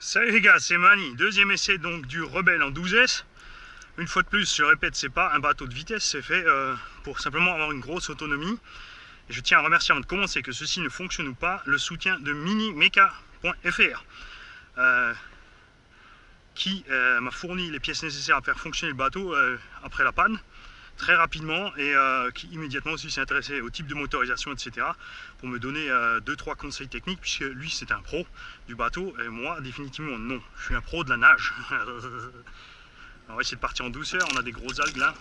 Salut les gars, c'est Mani, deuxième essai donc du Rebelle en 12S. Une fois de plus, je répète, c'est pas un bateau de vitesse, c'est fait pour simplement avoir une grosse autonomie. Et je tiens à remercier avant de commencer que ceci ne fonctionne ou pas, le soutien de minimeca.fr qui m'a fourni les pièces nécessaires à faire fonctionner le bateau après la panne très rapidement et qui immédiatement aussi s'est intéressé au type de motorisation, etc. pour me donner 2-3 conseils techniques, puisque lui c'est un pro du bateau et moi définitivement non, je suis un pro de la nage. On va essayer de partir en douceur, on a des grosses algues là.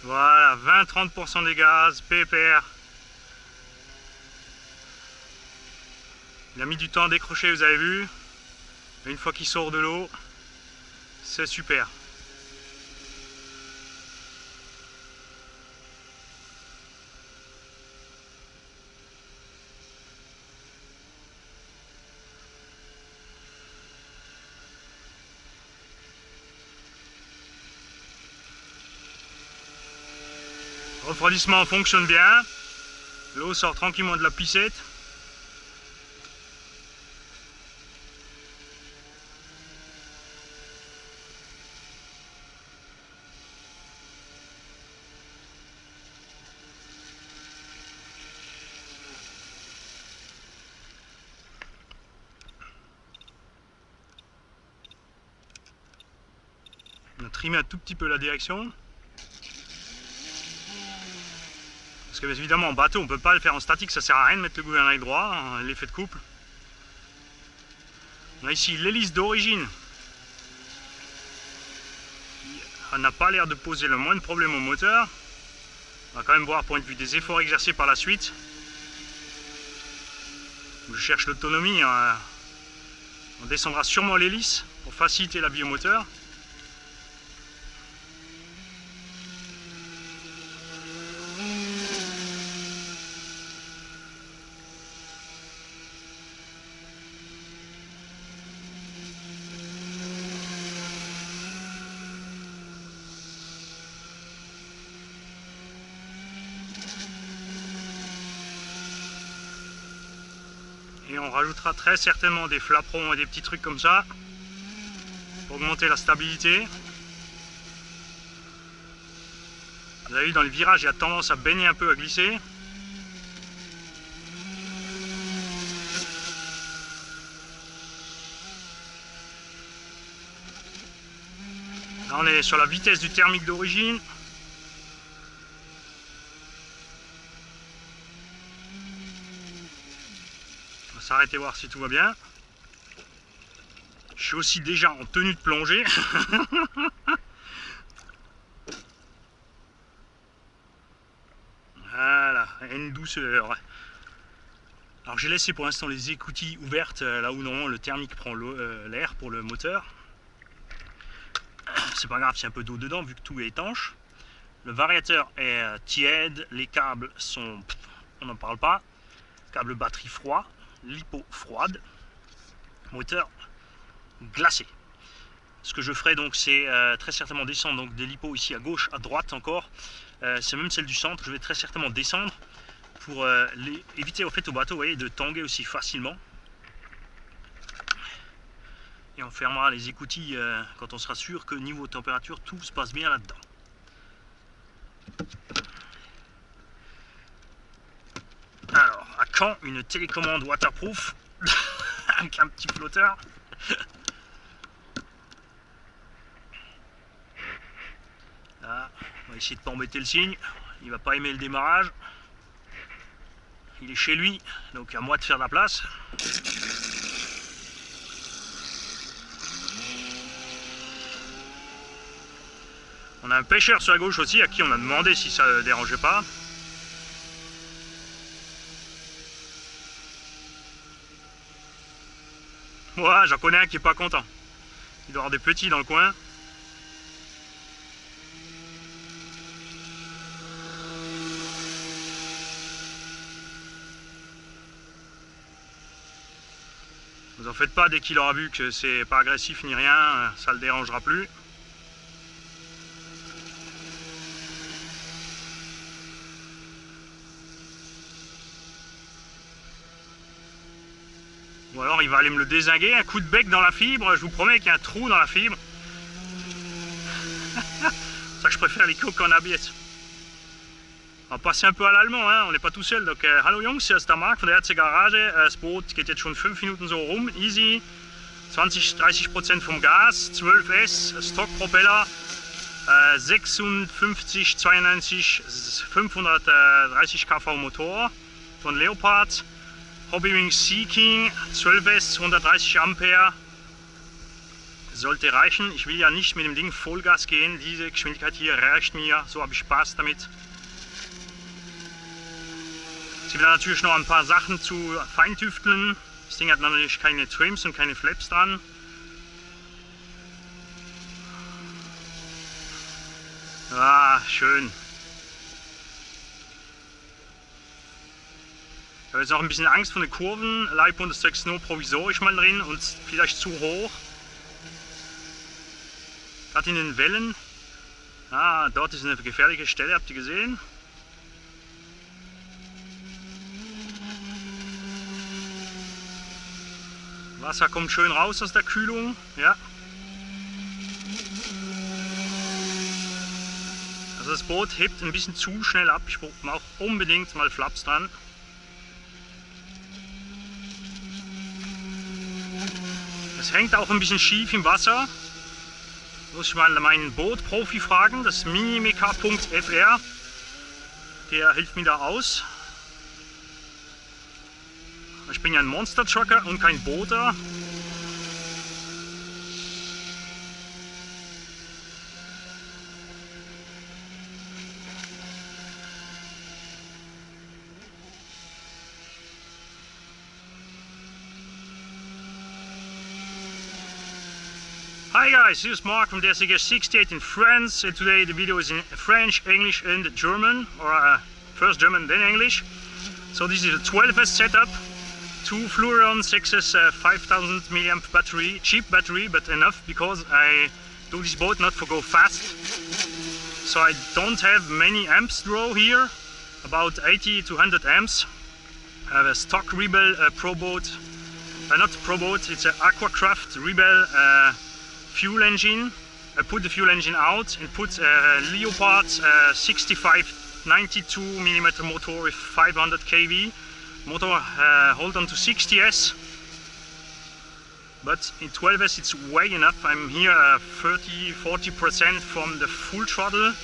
Voilà, 20-30% des gaz, pépère. Il a mis du temps à décrocher, vous avez vu. Et une fois qu'il sort de l'eau, c'est super. Le refroidissement fonctionne bien. L'eau sort tranquillement de la piscette. On a trimé un tout petit peu la direction. Parce que évidemment en bateau on ne peut pas le faire en statique, ça sert à rien de mettre le gouvernail droit, l'effet de couple. On a ici l'hélice d'origine. Elle n'a pas l'air de poser le moindre problème au moteur. On va quand même voir point de vue des efforts exercés par la suite. Je cherche l'autonomie. On descendra sûrement l'hélice pour faciliter la vie au moteur. Et on rajoutera très certainement des flaperons et des petits trucs comme ça pour augmenter la stabilité. Vous avez vu, dans les virages, il y a tendance à baigner un peu, à glisser. Là, on est sur la vitesse du thermique d'origine. On va s'arrêter voir si tout va bien. Je suis aussi déjà en tenue de plongée. Voilà, une douceur. Alors j'ai laissé pour l'instant les écoutilles ouvertes, là où normalement le thermique prend l'air pour le moteur. C'est pas grave s'il y a un peu d'eau dedans vu que tout est étanche. Le variateur est tiède, les câbles sont... on n'en parle pas. Câble batterie froid, lipo froide, moteur glacé. Ce que je ferai donc c'est très certainement descendre donc, des lipos ici à gauche, à droite encore. C'est même celle du centre, je vais très certainement descendre pour éviter au fait au bateau, vous voyez, de tanguer aussi facilement. Et on fermera les écoutilles quand on sera sûr que niveau température tout se passe bien là-dedans. Alors, à quand une télécommande waterproof avec un petit flotteur? Là, on va essayer de ne pas embêter le cygne, il va pas aimer le démarrage. Il est chez lui, donc à moi de faire de la place. On a un pêcheur sur la gauche aussi, à qui on a demandé si ça ne dérangeait pas. Ouais, j'en connais un qui est pas content. Il doit y avoir des petits dans le coin. Vous en faites pas dès qu'il aura vu que c'est pas agressif ni rien, ça le dérangera plus. Ou alors il va aller me le dézinguer, un coup de bec dans la fibre, je vous promets qu'il y a un trou dans la fibre. C'est pour ça que je préfère les coques en ABS. On va passer un peu à l'allemand, hein? On n'est pas tout seul. Donc, hallo Jungs, hier ist der Marc von der RC Garage. Das Boot geht jetzt schon 5 Minuten so rum, easy. 20-30% vom Gas, 12S, Stockpropeller, 56, 92, 530 kV Motor von Leopard. Hobbywing Sea King, 12S, 130 Ampere. Sollte reichen. Ich will ja nicht mit dem Ding Vollgas gehen. Diese Geschwindigkeit hier reicht mir. So habe ich Spaß damit. Es gibt da natürlich noch ein paar Sachen zu feintüfteln. Das Ding hat natürlich keine Trims und keine Flaps dran. Ah, schön. Ich habe jetzt noch ein bisschen Angst vor den Kurven. Leitbund ist nur provisorisch mal drin und vielleicht zu hoch. Gerade in den Wellen. Ah, dort ist eine gefährliche Stelle, habt ihr gesehen? Wasser kommt schön raus aus der Kühlung. Ja. Also das Boot hebt ein bisschen zu schnell ab. Ich brauche auch unbedingt mal Flaps dran. Es hängt auch ein bisschen schief im Wasser. Muss ich mal meinen Bootprofi fragen, das ist minimeka.fr. Der hilft mir da aus. Ich bin ja ein Monster-Trucker und kein Booter. Hi guys, here's Mark from the SCG68 in France, and today the video is in French, English and German, or first German then English. So this is a 12S setup, 2 Fluoron 6S 5000 mAh battery, cheap battery but enough because I do this boat not for go fast. So I don't have many amps draw here, about 80 to 100 amps. I have a stock Rebel Pro boat, not Pro boat, it's an Aquacraft Rebel fuel engine. I put the fuel engine out and put a Leopard 65 92 mm motor with 500 kV. Motor hold on to 60S, but in 12S it's way enough. I'm here 30-40% from the full throttle.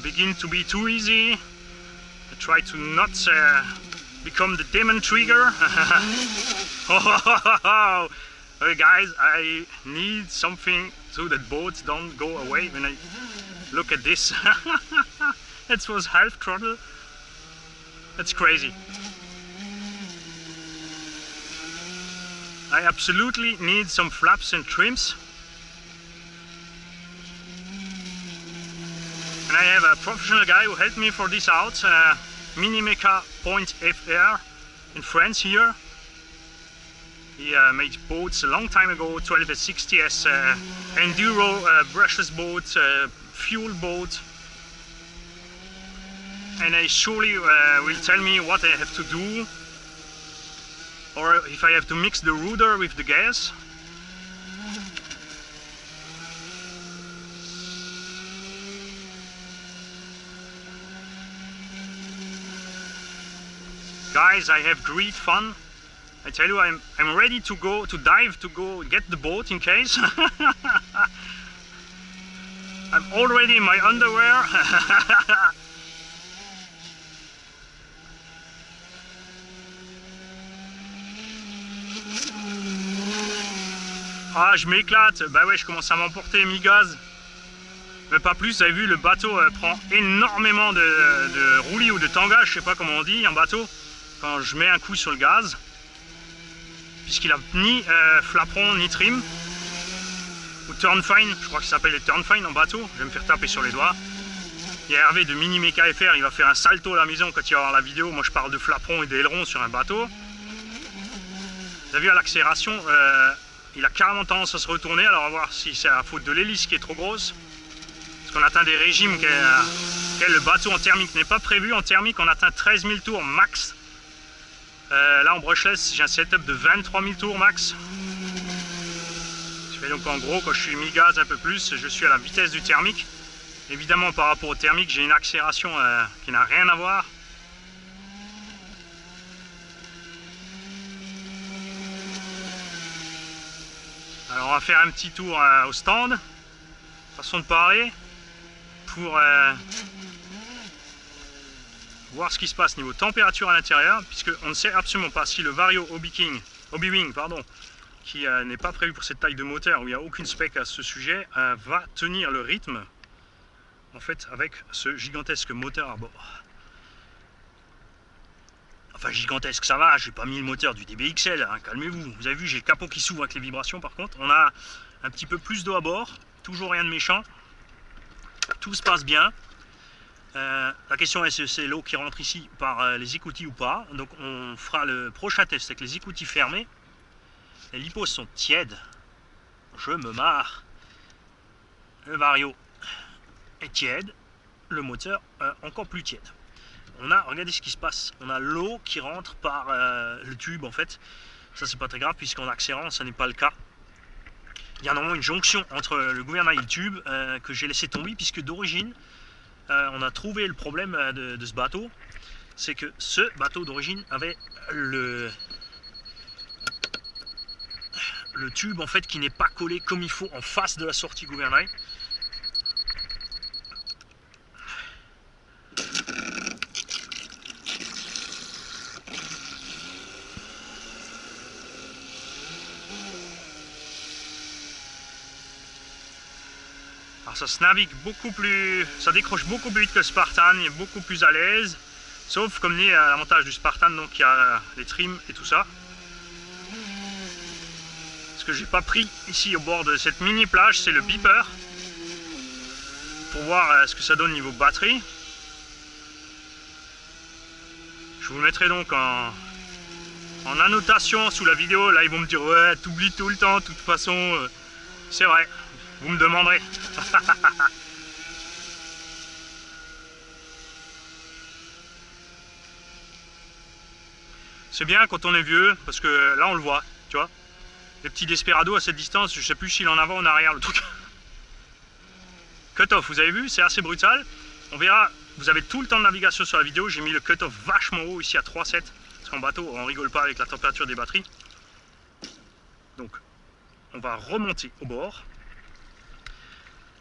Begin to be too easy. I try to not become the demon trigger. Okay guys, I need something so that boats don't go away when I look at this. That was half throttle. That's crazy. I absolutely need some flaps and trims. And I have a professional guy who helped me for this out, minimeka.fr in France here. He made boats a long time ago, 12S, 60S, enduro brushless boat, fuel boat. And he surely will tell me what I have to do, or if I have to mix the rudder with the gas. Guys, I have great fun. I tell you, I'm ready to go, to dive, to go get the boat in case. I'm already in my underwear. Ah, je m'éclate. Bah ouais, je commence à m'emporter mi-gaz. Mais pas plus, vous avez vu, le bateau prend énormément de roulis ou de tangage, je sais pas comment on dit, un bateau. Quand je mets un coup sur le gaz, puisqu'il a ni flaperon ni trim. ou Turnfine, je crois que ça s'appelle les Turnfine en bateau, je vais me faire taper sur les doigts. Il y a Hervé de Mini Mecha FR, il va faire un salto à la maison quand il va voir la vidéo. Moi je parle de flaperons et d'ailerons sur un bateau. Vous avez vu à l'accélération, il a carrément tendance à se retourner, alors on va voir si c'est à faute de l'hélice qui est trop grosse. Parce qu'on atteint des régimes que le bateau en thermique n'est pas prévu. En thermique on atteint 13 000 tours max. Là en brushless j'ai un setup de 23 000 tours max. Et donc en gros quand je suis mi-gaz un peu plus, je suis à la vitesse du thermique. Évidemment par rapport au thermique j'ai une accélération qui n'a rien à voir. Alors on va faire un petit tour au stand, façon de parler, pour voir ce qui se passe niveau température à l'intérieur, puisque on ne sait absolument pas si le Vario Hobby-Wing, qui n'est pas prévu pour cette taille de moteur, où il n'y a aucune spec à ce sujet, va tenir le rythme en fait avec ce gigantesque moteur à bord. Enfin gigantesque ça va, j'ai pas mis le moteur du DBXL, hein, calmez-vous. Vous avez vu j'ai le capot qui s'ouvre avec les vibrations par contre. On a un petit peu plus d'eau à bord, toujours rien de méchant. Tout se passe bien. La question est si c'est l'eau qui rentre ici par les écoutilles ou pas. Donc on fera le prochain test avec les écoutilles fermées. Les lipos sont tièdes. Je me marre. Le Vario est tiède. Le moteur encore plus tiède. Regardez ce qui se passe. On a l'eau qui rentre par le tube en fait. Ça c'est pas très grave puisqu'en accélérant ça n'est pas le cas. Il y a normalement une jonction entre le gouvernail et le tube que j'ai laissé tomber puisque d'origine on a trouvé le problème de ce bateau. C'est que ce bateau d'origine avait le tube en fait qui n'est pas collé comme il faut en face de la sortie gouvernail. Alors ça se navigue beaucoup plus, ça décroche beaucoup plus vite que le Spartan, il est beaucoup plus à l'aise. Sauf comme dit l'avantage du Spartan, donc il y a les trims et tout ça. Ce que j'ai pas pris ici au bord de cette mini plage, c'est le beeper. Pour voir ce que ça donne niveau batterie. Je vous le mettrai donc en annotation sous la vidéo. Là ils vont me dire ouais t'oublies tout le temps, de toute façon c'est vrai. Vous me demanderez. C'est bien quand on est vieux, parce que là on le voit, tu vois. Les petits Desperado à cette distance, je sais plus s'il en avant ou en arrière le truc. Cut-off, vous avez vu, c'est assez brutal. On verra, vous avez tout le temps de navigation sur la vidéo. J'ai mis le cut-off vachement haut ici à 3,7. Parce qu'en bateau, on rigole pas avec la température des batteries. Donc, on va remonter au bord.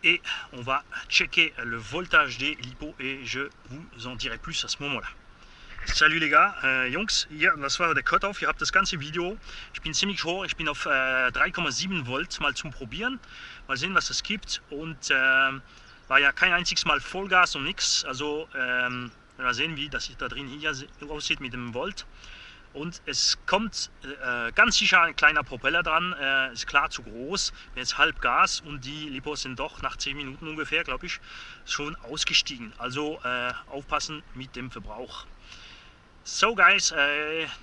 Et on va checker le voltage des lipos et je vous en dirai plus à ce moment-là. Salut les gars, Jungs, hier, das war der Cut-Off, ihr habt das ganze Video. Ich bin ziemlich hoch, ich bin auf 3,7 Volt mal zum Probieren. Mal sehen, was es gibt. Und war ja kein einziges Mal Vollgas und nix. Also mal sehen, wie das da drin hier aussieht mit dem Volt. Und es kommt ganz sicher ein kleiner Propeller dran, ist klar zu groß, jetzt halb Gas und die Lipos sind doch nach 10 Minuten ungefähr, glaube ich, schon ausgestiegen. Also aufpassen mit dem Verbrauch. So guys,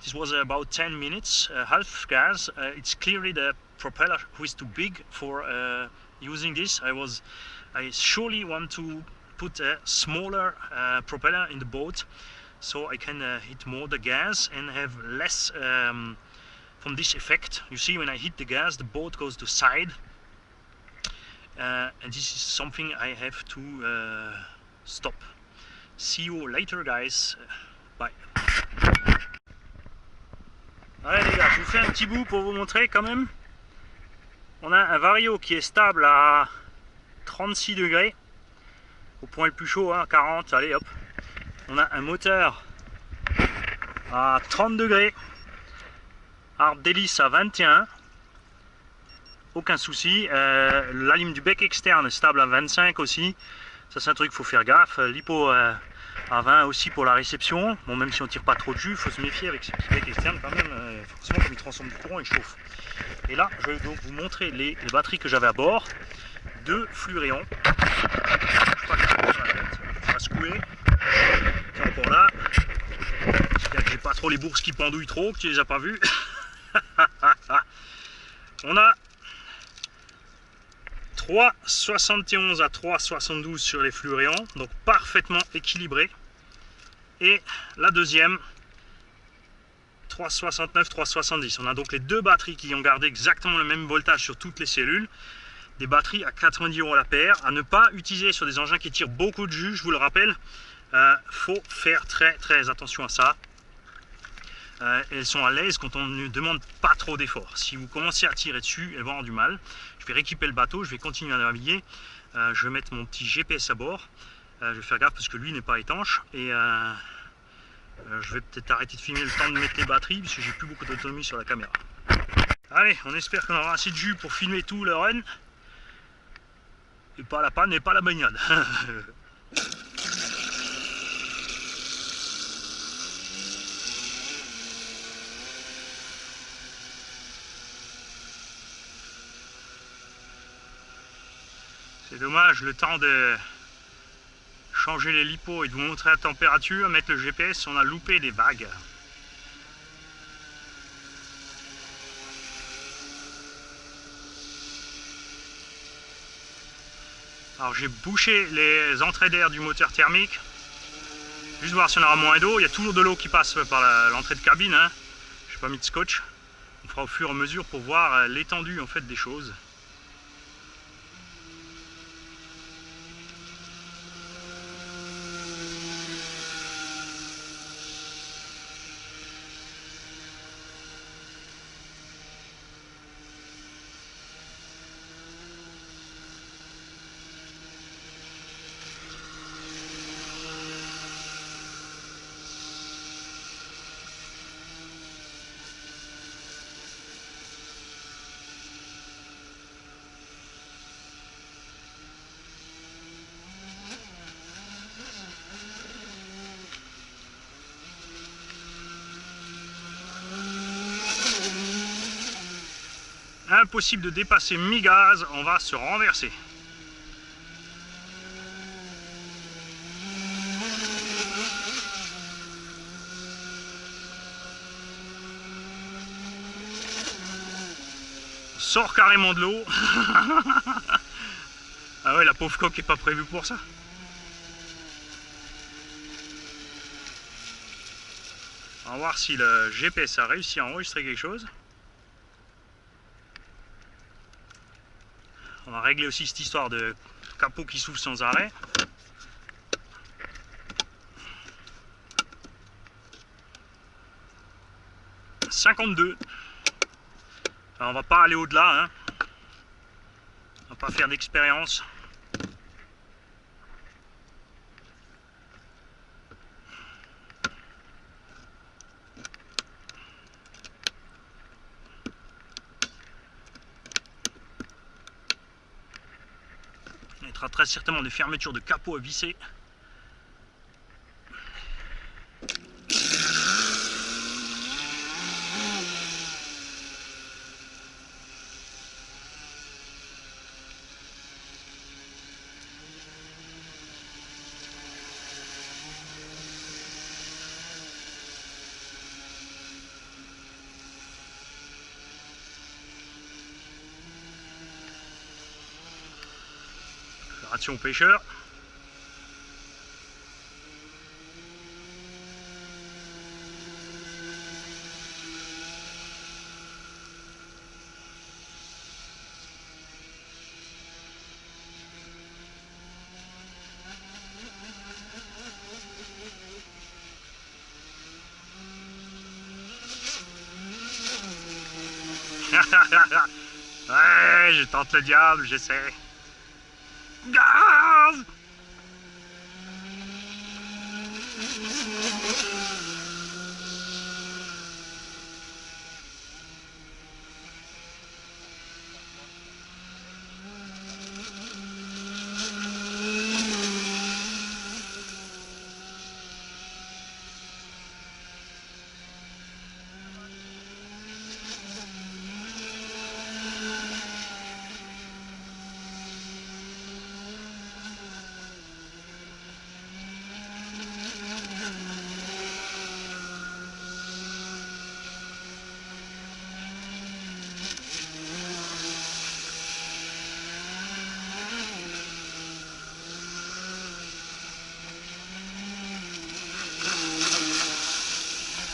this was about 10 minutes, half gas. It's clearly the propeller who is too big for using this. I surely want to put a smaller propeller in the boat. So I can hit more the gas and have less from this effect. You see, when I hit the gas, the boat goes to side, and this is something I have to stop. See you later, guys. Bye. Allez les gars, je vous fais un petit bout pour vous montrer quand même. On a un Vario qui est stable à 36 degrés, au point le plus chaud, hein, 40, allez hop. On a un moteur à 30 degrés, arbre d'hélice à 21, aucun souci. La lime du bec externe est stable à 25 aussi. Ça c'est un truc qu'il faut faire gaffe. Lipo à 20 aussi pour la réception. Bon, même si on tire pas trop de jus, il faut se méfier avec ces petits becs externes quand même. Forcément, comme ils transforment du courant, ils chauffent. Et là, je vais donc vous montrer les batteries que j'avais à bord de Fluréon. Je crois que ça va secouer. C'est encore là. J'espère que j'ai pas trop les bourses qui pendouillent trop, que tu les as pas vues. On a 3,71 à 3,72 sur les Fluréon, donc parfaitement équilibré. Et la deuxième, 3,69, 3,70. On a donc les deux batteries qui ont gardé exactement le même voltage sur toutes les cellules. Des batteries à 90 € la paire, à ne pas utiliser sur des engins qui tirent beaucoup de jus, je vous le rappelle. Faut faire très attention à ça. Elles sont à l'aise quand on ne demande pas trop d'efforts. Si vous commencez à tirer dessus, elles vont avoir du mal. Je vais rééquiper le bateau, je vais continuer à naviguer. Je vais mettre mon petit GPS à bord. Je vais faire gaffe parce que lui n'est pas étanche. Et je vais peut-être arrêter de filmer le temps de mettre les batteries parce que j'ai plus beaucoup d'autonomie sur la caméra. Allez, on espère qu'on aura assez de jus pour filmer tout le run. Et pas la panne et pas la baignade. C'est dommage, le temps de changer les lipos et de vous montrer la température, mettre le GPS, on a loupé des vagues. Alors j'ai bouché les entrées d'air du moteur thermique, juste voir si on aura moins d'eau. Il y a toujours de l'eau qui passe par l'entrée de cabine, hein. Je n'ai pas mis de scotch. On fera au fur et à mesure pour voir l'étendue en fait des choses. Impossible de dépasser mi-gaz, on va se renverser. On sort carrément de l'eau. Ah ouais, la pauvre coque est pas prévue pour ça. On va voir si le GPS a réussi à enregistrer quelque chose. On va régler aussi cette histoire de capot qui s'ouvre sans arrêt. « 52 ». On va pas aller au-delà, hein. On va pas faire d'expérience. On mettra très certainement des fermetures de capot à visser. Ration pêcheur. Ouais, je tente le diable, j'essaie. Gaz!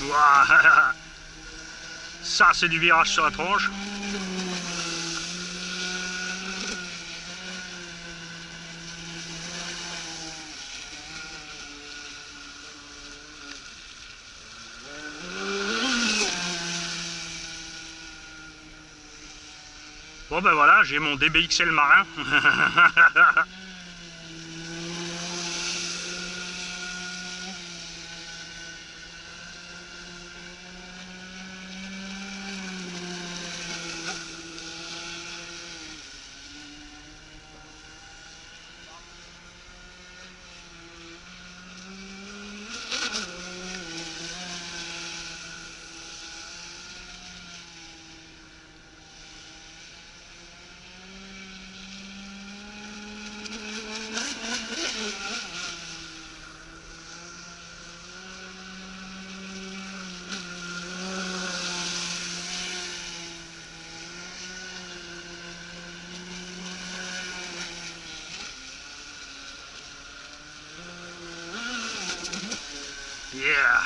Ouah. Ça, c'est du virage sur la tronche. Bon ben voilà, j'ai mon DBXL marin. Yeah.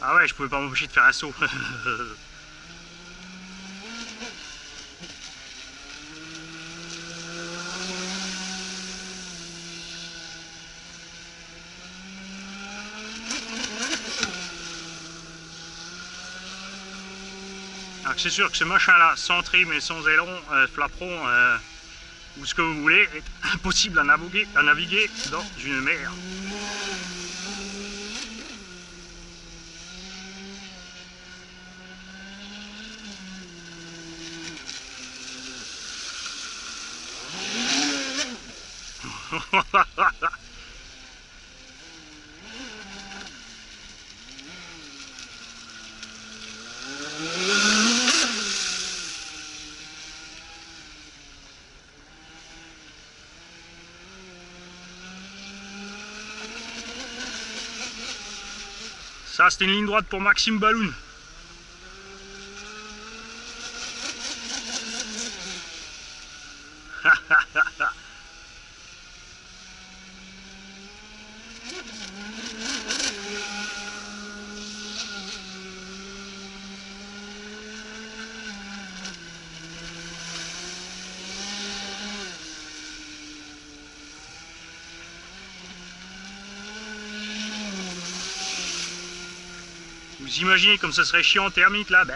Ah ouais, je pouvais pas m'empêcher de faire un saut. Alors c'est sûr que ce machin-là, sans trim et sans aileron, flaperon, ou ce que vous voulez, est impossible à naviguer dans une mer. Ça, c'était une ligne droite pour Maxime Balloon. Vous imaginez comme ça serait chiant thermique là. Bah,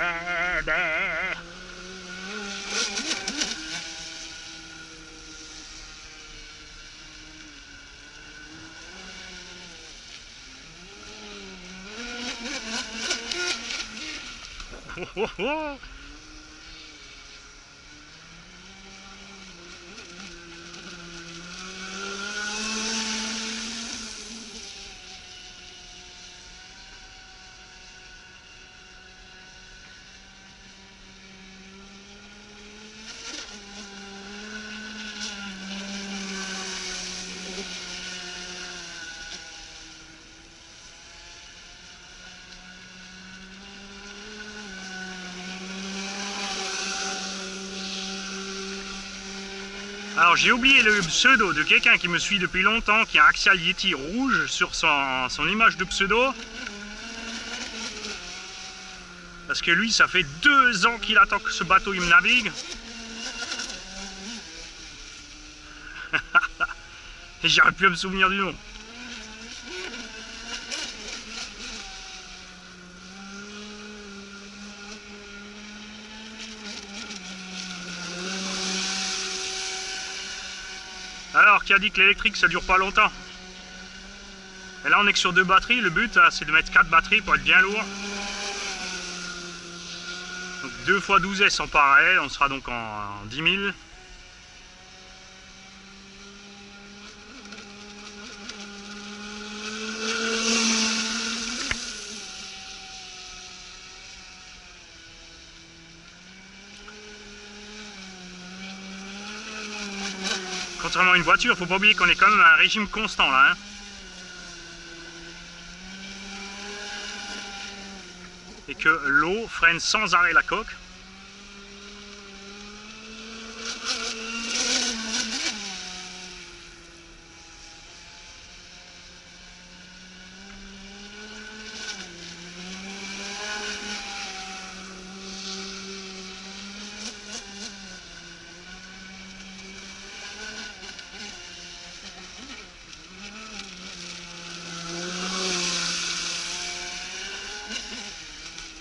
bah. Oh, oh, oh. Alors j'ai oublié le pseudo de quelqu'un qui me suit depuis longtemps, qui a un Axial Yeti rouge sur son image de pseudo. Parce que lui, ça fait 2 ans qu'il attend que ce bateau il me navigue. Et j'aurais pu me souvenir du nom. Alors, qui a dit que l'électrique ça dure pas longtemps? Et là on est que sur 2 batteries, le but c'est de mettre 4 batteries pour être bien lourd. Donc 2 x 12 S en parallèle, on sera donc en 10 000. Contrairement à une voiture, faut pas oublier qu'on est quand même à un régime constant là. Hein. Et que l'eau freine sans arrêt la coque.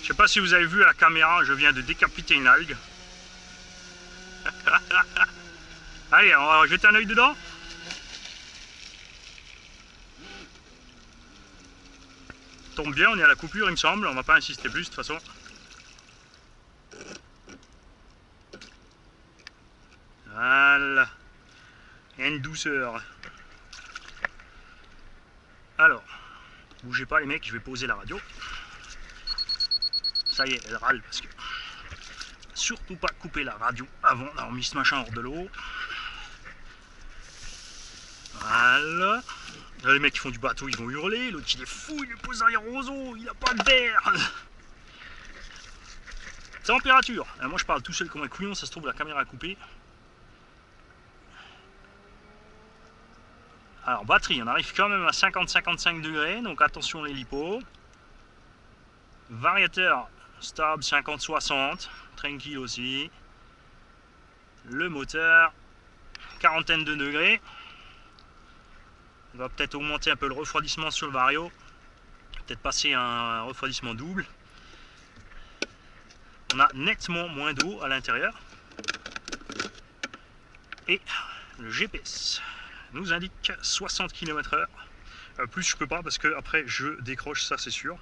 Je sais pas si vous avez vu à la caméra, je viens de décapiter une algue. Allez, on va jeter un œil dedans. Tombe bien, on est à la coupure il me semble, on va pas insister plus de toute façon. Voilà. Il y a une douceur. Alors, bougez pas les mecs, je vais poser la radio. Ça y est, elle râle parce que... Surtout pas couper la radio avant d'avoir mis ce machin hors de l'eau. Voilà. Là, les mecs qui font du bateau, ils vont hurler. L'autre il est fou, il lui pose un roseau, il a pas de verre. Température. Alors, moi je parle tout seul comme un couillon, ça se trouve la caméra a coupé. Alors batterie, on arrive quand même à 50-55 degrés, donc attention les lipos. Variateur stable 50-60, tranquille aussi. Le moteur, quarantaine de degrés. On va peut-être augmenter un peu le refroidissement sur le vario. Peut-être passer un refroidissement double. On a nettement moins d'eau à l'intérieur. Et le GPS nous indique 60 km/h. Plus je peux pas parce que après je décroche, ça c'est sûr.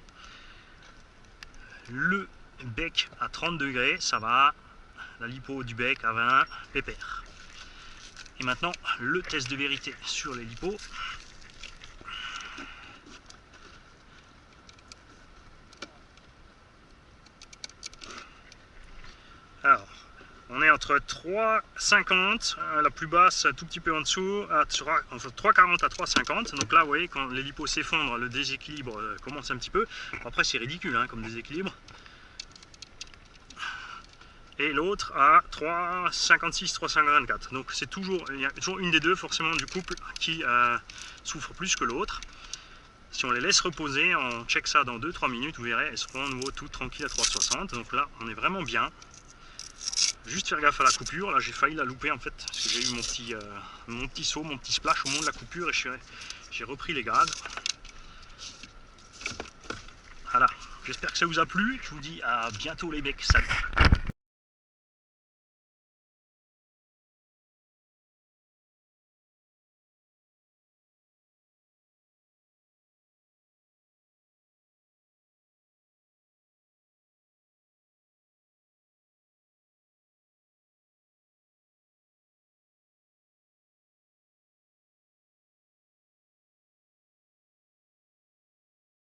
Le bec à 30 degrés, ça va. La lipo du bec à 20, pépère. Et maintenant le test de vérité sur les lipos. Alors, on est entre 3,50, la plus basse un tout petit peu en dessous, entre 3,40 à 3,50. Donc là, vous voyez, quand les lipos s'effondrent, le déséquilibre commence un petit peu. Après, c'est ridicule hein, comme déséquilibre. Et l'autre à 3,56, 3,54. Donc c'est toujours, il y a toujours une des deux forcément du couple qui souffre plus que l'autre. Si on les laisse reposer, on check ça dans 2-3 minutes, vous verrez, elles seront à nouveau toutes tranquilles à 3,60. Donc là, on est vraiment bien. Juste faire gaffe à la coupure, là j'ai failli la louper en fait, parce que j'ai eu mon petit saut, mon petit splash au moment de la coupure et j'ai repris les grades. Voilà, j'espère que ça vous a plu, je vous dis à bientôt les becs, salut.